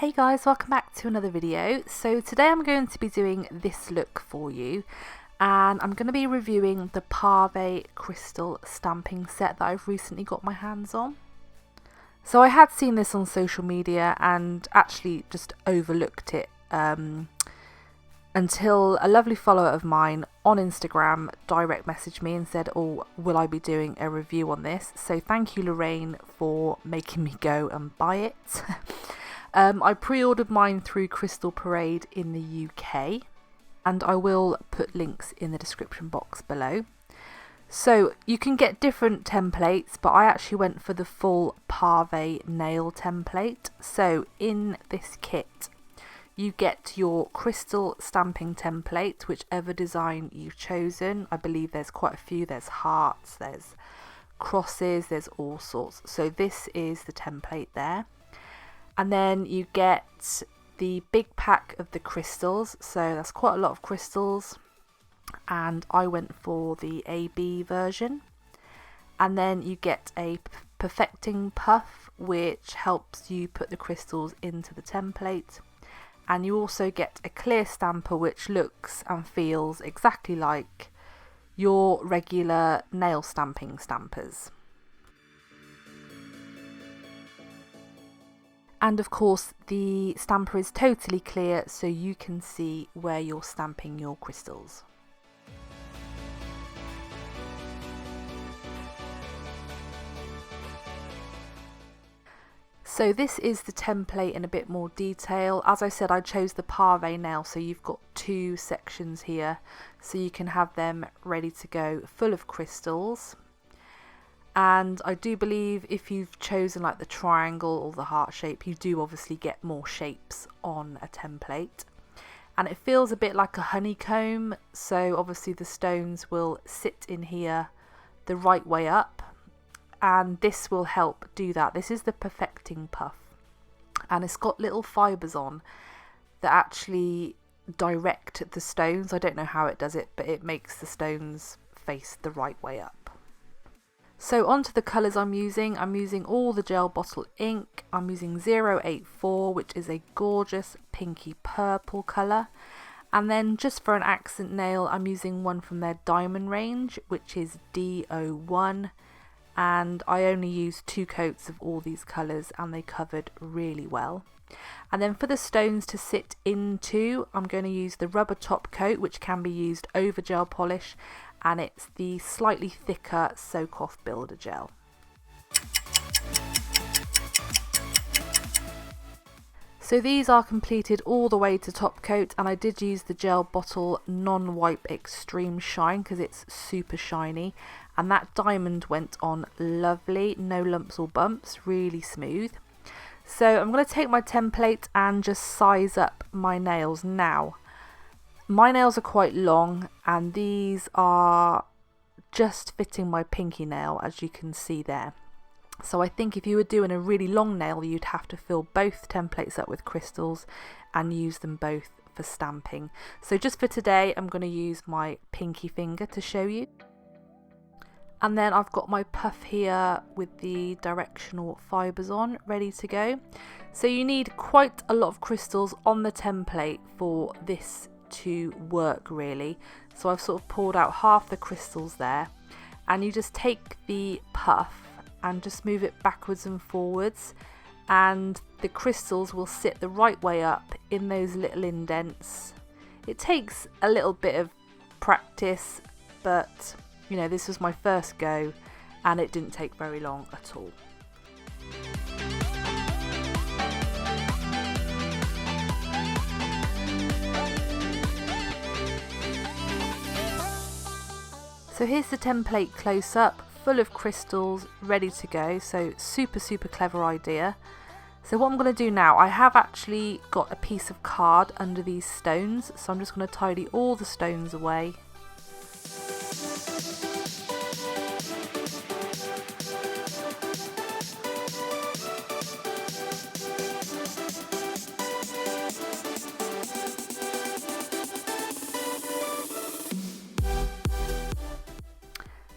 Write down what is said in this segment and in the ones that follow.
Hey guys, welcome back to another video. So today I'm going to be doing this look for you, and I'm going to be reviewing the Pavé crystal stamping set that I've recently got my hands on. So I had seen this on social media and actually just overlooked it until a lovely follower of mine on Instagram direct messaged me and said, oh, will I be doing a review on this? So thank you, Lorraine, for making me go and buy it. I pre-ordered mine through Crystal Parade in the UK, and I will put links in the description box below. So you can get different templates, but I actually went for the full Pavé nail template. So in this kit you get your crystal stamping template, whichever design you've chosen. I believe there's quite a few. There's hearts, there's crosses, there's all sorts. So this is the template there. And then you get the big pack of the crystals, so that's quite a lot of crystals, and I went for the AB version. And then you get a perfecting puff, which helps you put the crystals into the template, and you also get a clear stamper which looks and feels exactly like your regular nail stamping stampers. And of course the stamper is totally clear, so you can see where you're stamping your crystals. So this is the template in a bit more detail. As I said, I chose the Pavé nail, so you've got two sections here, so you can have them ready to go full of crystals. And I do believe if you've chosen like the triangle or the heart shape, you do obviously get more shapes on a template. And it feels a bit like a honeycomb, so obviously the stones will sit in here the right way up, and this will help do that. This is the perfecting puff, and it's got little fibres on that actually direct the stones. I don't know how it does it, but it makes the stones face the right way up. So onto the colours I'm using all the gel bottle ink. I'm using 084, which is a gorgeous pinky purple colour. And then just for an accent nail, I'm using one from their diamond range, which is D01. And I only used 2 coats of all these colours, and they covered really well. And then for the stones to sit into, I'm going to use the rubber top coat, which can be used over gel polish, and it's the slightly thicker Soak Off Builder gel. So these are completed all the way to top coat, and I did use the gel bottle non-wipe extreme shine because it's super shiny, and that diamond went on lovely, no lumps or bumps, really smooth. So I'm going to take my template and just size up my nails now. My nails are quite long, and these are just fitting my pinky nail, as you can see there. So I think if you were doing a really long nail, you'd have to fill both templates up with crystals and use them both for stamping. So just for today, I'm going to use my pinky finger to show you. And then I've got my puff here with the directional fibres on, ready to go. So you need quite a lot of crystals on the template for this to work really. So I've sort of poured out half the crystals there, and you just take the puff and just move it backwards and forwards, and the crystals will sit the right way up in those little indents. It takes a little bit of practice, but you know, this was my first go and it didn't take very long at all. So here's the template close up, full of crystals, ready to go. So super clever idea. So what I'm going to do now, I have actually got a piece of card under these stones, so I'm just going to tidy all the stones away.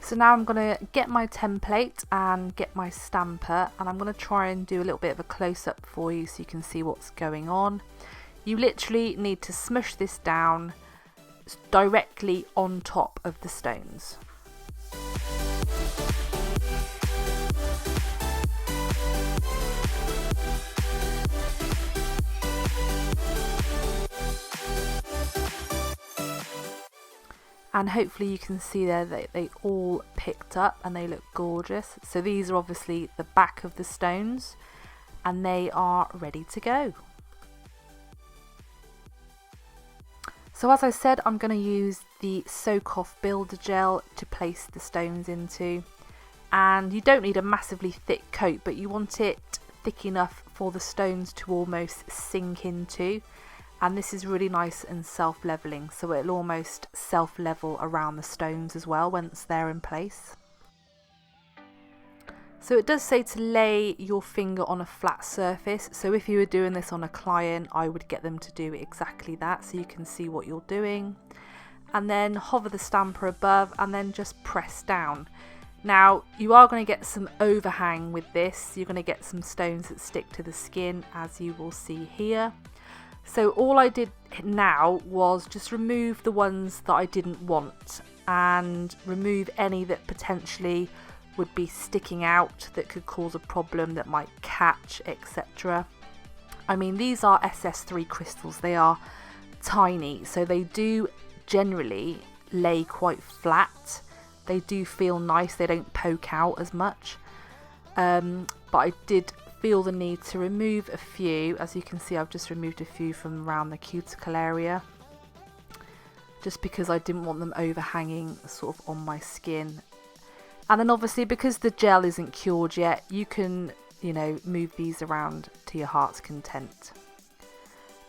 So now I'm going to get my template and get my stamper, and I'm going to try and do a little bit of a close-up for you so you can see what's going on. You literally need to smush this down directly on top of the stones. And hopefully you can see there that they all picked up and they look gorgeous. So these are obviously the back of the stones and they are ready to go. So as I said, I'm going to use the Soak Off Builder Gel to place the stones into. And you don't need a massively thick coat, but you want it thick enough for the stones to almost sink into. And this is really nice and self-leveling, so it'll almost self-level around the stones as well once they're in place. So it does say to lay your finger on a flat surface, so if you were doing this on a client, I would get them to do exactly that so you can see what you're doing. And then hover the stamper above and then just press down. Now you are going to get some overhang with this, you're going to get some stones that stick to the skin, as you will see here. So all I did now was just remove the ones that I didn't want and remove any that potentially would be sticking out that could cause a problem, that might catch, etc. I mean, these are SS3 crystals, they are tiny, so they do generally lay quite flat. They do feel nice, they don't poke out as much. But I did feel the need to remove a few. As you can see, I've just removed a few from around the cuticle area, just because I didn't want them overhanging sort of on my skin. And then obviously, because the gel isn't cured yet, you can, you know, move these around to your heart's content.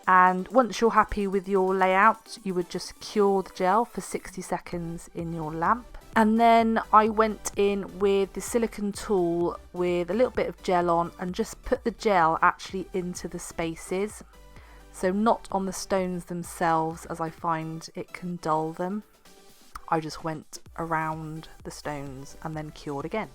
And once you're happy with your layout, you would just cure the gel for 60 seconds in your lamp. And then I went in with the silicone tool with a little bit of gel on and just put the gel actually into the spaces. So not on the stones themselves, as I find it can dull them. I just went around the stones and then cured again.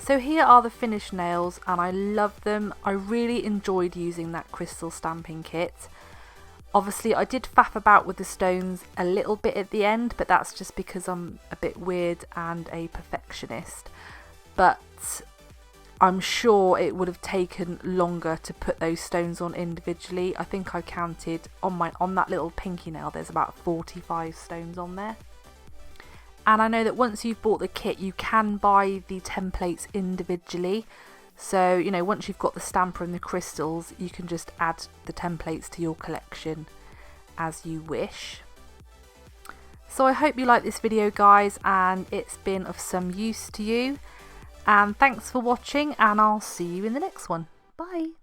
So here are the finished nails and I love them. I really enjoyed using that crystal stamping kit. Obviously I did faff about with the stones a little bit at the end, but that's just because I'm a bit weird and a perfectionist. But I'm sure it would have taken longer to put those stones on individually. I think I counted on that little pinky nail, there's about 45 stones on there. And I know that once you've bought the kit, you can buy the templates individually. So, you know, once you've got the stamper and the crystals, you can just add the templates to your collection as you wish. So I hope you like this video, guys, and it's been of some use to you. And thanks for watching, and I'll see you in the next one. Bye.